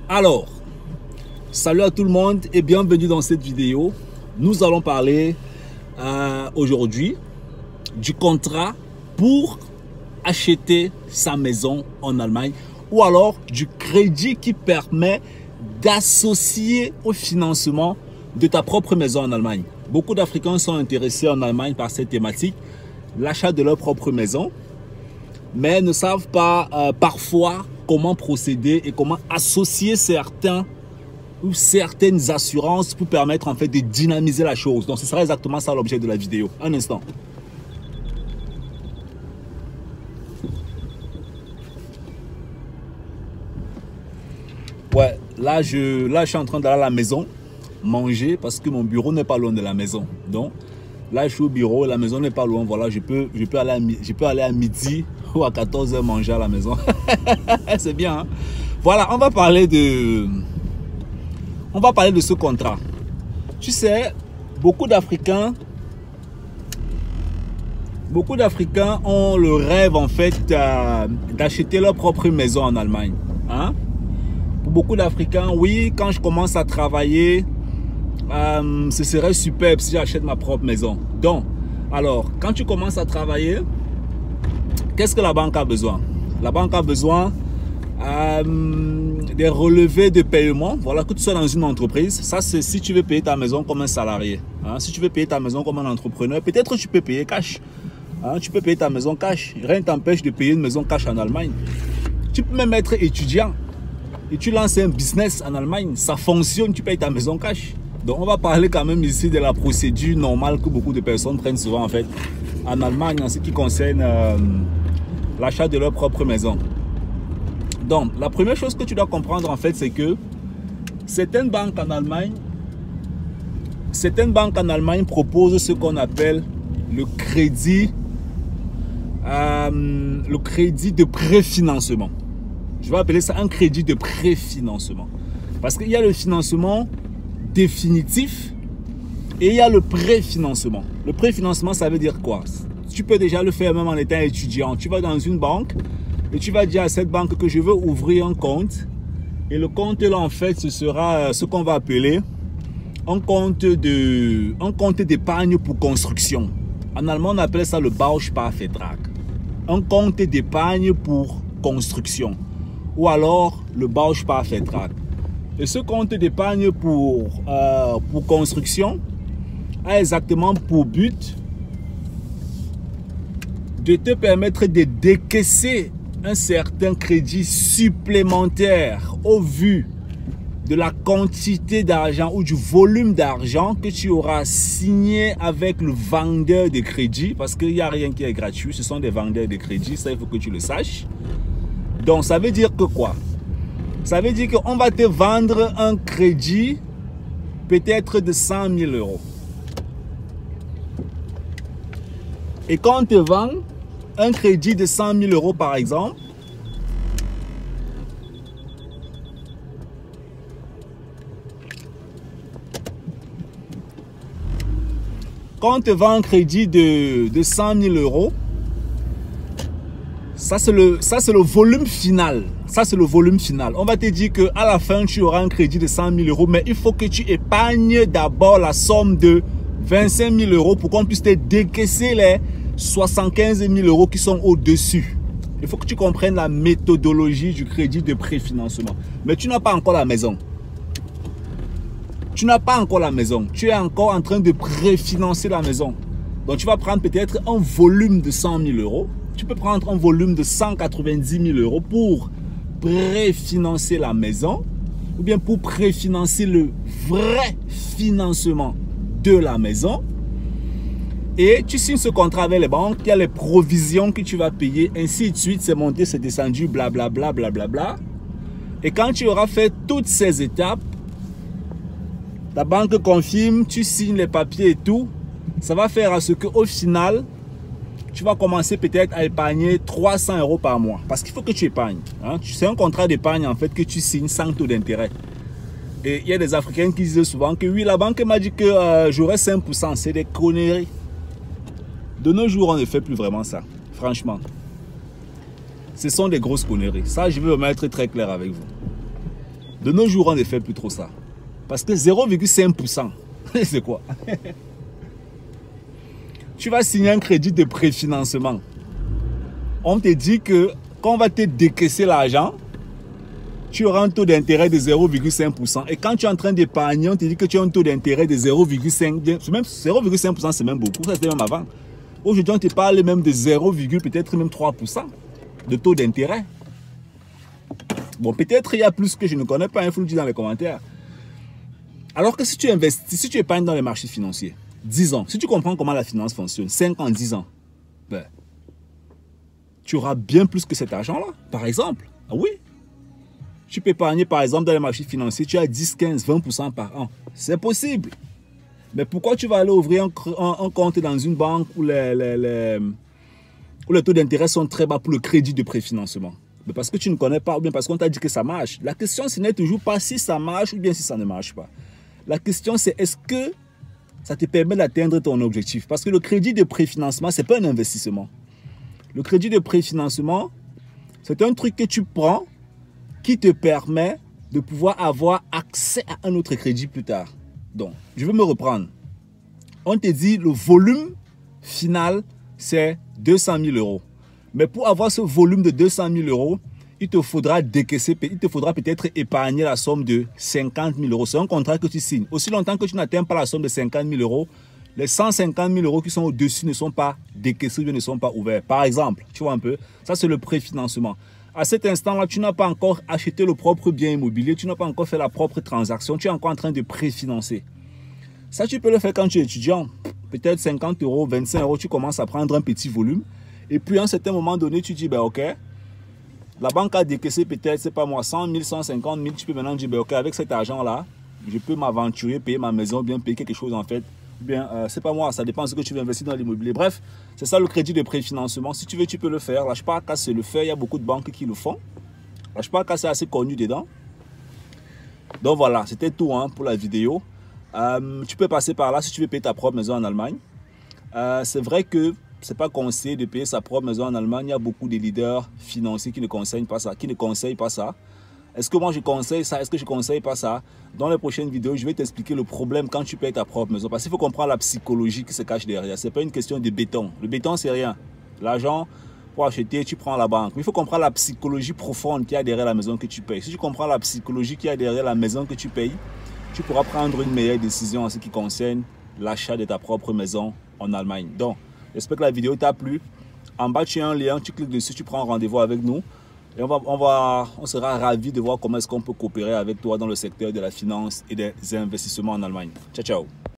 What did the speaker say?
Alors, salut à tout le monde et bienvenue dans cette vidéo. Nous allons parler aujourd'hui du contrat pour acheter sa maison en Allemagne ou alors du crédit qui permet d'associer au financement de ta propre maison en Allemagne. Beaucoup d'Africains sont intéressés en Allemagne par cette thématique, l'achat de leur propre maison, mais ne savent pas parfois comment procéder et comment associer certains ou certaines assurances pour permettre en fait de dynamiser la chose. Donc ce sera exactement ça l'objet de la vidéo. Un instant. Ouais, là je suis en train d'aller à la maison manger parce que mon bureau n'est pas loin de la maison. Donc là je suis au bureau, la maison n'est pas loin. Voilà, je peux aller à midi ou à 14 h manger à la maison. C'est bien, hein? Voilà, on va parler de ce contrat. Tu sais, beaucoup d'Africains ont le rêve en fait d'acheter leur propre maison en Allemagne, hein? Pour beaucoup d'Africains, oui, quand je commence à travailler, ce serait superbe si j'achète ma propre maison. Donc, alors, quand tu commences à travailler, qu'est-ce que la banque a besoin? La banque a besoin des relevés de paiement. Voilà, que tu sois dans une entreprise. Ça, c'est si tu veux payer ta maison comme un salarié. Hein? Si tu veux payer ta maison comme un entrepreneur, peut-être tu peux payer cash. Hein? Tu peux payer ta maison cash. Rien ne t'empêche de payer une maison cash en Allemagne. Tu peux même être étudiant et tu lances un business en Allemagne. Ça fonctionne, tu payes ta maison cash. Donc, on va parler quand même ici de la procédure normale que beaucoup de personnes prennent souvent en fait en Allemagne en ce qui concerne l'achat de leur propre maison. Donc, la première chose que tu dois comprendre en fait, c'est que certaines banques en Allemagne proposent ce qu'on appelle le crédit de préfinancement. Je vais appeler ça un crédit de préfinancement. Parce qu'il y a le financement définitif et il y a le préfinancement. Le préfinancement, ça veut dire quoi? Tu peux déjà le faire même en étant étudiant. Tu vas dans une banque et tu vas dire à cette banque que je veux ouvrir un compte. Et le compte là, en fait, ce sera ce qu'on va appeler un compte d'épargne pour construction. En allemand, on appelle ça le Bausparvertrag. Un compte d'épargne pour construction. Ou alors le Bausparvertrag. Et ce compte d'épargne pour construction a exactement pour but de te permettre de décaisser un certain crédit supplémentaire au vu de la quantité d'argent ou du volume d'argent que tu auras signé avec le vendeur de crédit, parce qu'il n'y a rien qui est gratuit, ce sont des vendeurs de crédit, ça il faut que tu le saches. Donc ça veut dire que quoi? Ça veut dire qu'on va te vendre un crédit peut-être de 100 000 euros. Et quand on te vend un crédit de 100 000 euros par exemple, quand on te vend un crédit de 100 000 euros, ça c'est le volume final. Ça c'est le volume final. On va te dire qu'à la fin tu auras un crédit de 100 000 euros, mais il faut que tu épargnes d'abord la somme de 25 000 euros pour qu'on puisse te décaisser les 75 000 euros qui sont au-dessus. Il faut que tu comprennes la méthodologie du crédit de préfinancement. Mais tu n'as pas encore la maison. Tu n'as pas encore la maison. Tu es encore en train de préfinancer la maison. Donc tu vas prendre peut-être un volume de 100 000 euros. Tu peux prendre un volume de 190 000 euros pour préfinancer la maison ou bien pour préfinancer le vrai financement de la maison. Et tu signes ce contrat avec les banques, il y a les provisions que tu vas payer, ainsi de suite, c'est monté, c'est descendu, blablabla, blablabla. Et quand tu auras fait toutes ces étapes, la banque confirme, tu signes les papiers et tout, ça va faire à ce qu'au final, tu vas commencer peut-être à épargner 300 euros par mois. Parce qu'il faut que tu épargnes. Hein? C'est un contrat d'épargne en fait que tu signes sans taux d'intérêt. Et il y a des Africains qui disent souvent que oui, la banque m'a dit que j'aurais 5%. C'est des conneries. De nos jours, on ne fait plus vraiment ça. Franchement. Ce sont des grosses conneries. Ça, je veux me être très clair avec vous. De nos jours, on ne fait plus trop ça. Parce que 0,5%, c'est quoi? Tu vas signer un crédit de préfinancement. On te dit que quand on va te décaisser l'argent, tu auras un taux d'intérêt de 0,5%. Et quand tu es en train d'épargner, on te dit que tu as un taux d'intérêt de 0,5%. Même 0,5%, c'est même beaucoup. Ça, c'était même avant. Aujourd'hui, on te parle même de 0, peut-être même 3% de taux d'intérêt. Bon, peut-être il y a plus que je ne connais pas. Il faut le dire dans les commentaires. Alors que si tu investis, si tu épargnes dans les marchés financiers, 10 ans, si tu comprends comment la finance fonctionne, 5 ans, 10 ans, ben, tu auras bien plus que cet argent-là, par exemple. Ah oui. Tu peux épargner, par exemple, dans les marchés financiers, tu as 10, 15, 20% par an. C'est possible. Mais pourquoi tu vas aller ouvrir un compte dans une banque où les taux d'intérêt sont très bas pour le crédit de préfinancement? Mais parce que tu ne connais pas ou bien parce qu'on t'a dit que ça marche. La question, ce n'est toujours pas si ça marche ou bien si ça ne marche pas. La question, c'est est-ce que ça te permet d'atteindre ton objectif? Parce que le crédit de préfinancement, ce n'est pas un investissement. Le crédit de préfinancement, c'est un truc que tu prends qui te permet de pouvoir avoir accès à un autre crédit plus tard. Donc, je vais me reprendre. On te dit le volume final, c'est 200 000 euros. Mais pour avoir ce volume de 200 000 euros, il te faudra décaisser, il te faudra peut-être épargner la somme de 50 000 euros. C'est un contrat que tu signes. Aussi longtemps que tu n'atteins pas la somme de 50 000 euros, les 150 000 euros qui sont au-dessus ne sont pas décaissés ou ne sont pas ouverts. Par exemple, tu vois un peu, ça c'est le préfinancement. À cet instant-là, tu n'as pas encore acheté le propre bien immobilier, tu n'as pas encore fait la propre transaction, tu es encore en train de préfinancer. Ça, tu peux le faire quand tu es étudiant. Peut-être 50 euros, 25 euros, tu commences à prendre un petit volume. Et puis, à un certain moment donné, tu dis, ben ok, la banque a décaissé peut-être, c'est pas moi, 100 000, 150 000. Tu peux maintenant dire, ben ok, avec cet argent-là, je peux m'aventurer, payer ma maison, bien payer quelque chose en fait. Bien, c'est pas moi, ça dépend de ce que tu veux investir dans l'immobilier. Bref, c'est ça le crédit de préfinancement. Si tu veux, tu peux le faire. Lâche-pas c'est le fait. Il y a beaucoup de banques qui le font. Lâche-pas c'est assez connu dedans. Donc voilà, c'était tout hein, pour la vidéo. Tu peux passer par là si tu veux payer ta propre maison en Allemagne. C'est vrai que c'est pas conseillé de payer sa propre maison en Allemagne. Il y a beaucoup de leaders financiers qui ne conseillent pas ça. Est-ce que moi je conseille ça? Est-ce que je ne conseille pas ça? Dans les prochaines vidéos, je vais t'expliquer le problème quand tu payes ta propre maison. Parce qu'il faut comprendre la psychologie qui se cache derrière. Ce n'est pas une question de béton. Le béton, c'est rien. L'argent, pour acheter, tu prends à la banque. Mais il faut comprendre la psychologie profonde qu'il y a derrière la maison que tu payes. Si tu comprends la psychologie qu'il y a derrière la maison que tu payes, tu pourras prendre une meilleure décision en ce qui concerne l'achat de ta propre maison en Allemagne. Donc, j'espère que la vidéo t'a plu. En bas, tu as un lien, tu cliques dessus, tu prends un rendez-vous avec nous. Et on sera ravis de voir comment est-ce qu'on peut coopérer avec toi dans le secteur de la finance et des investissements en Allemagne. Ciao, ciao.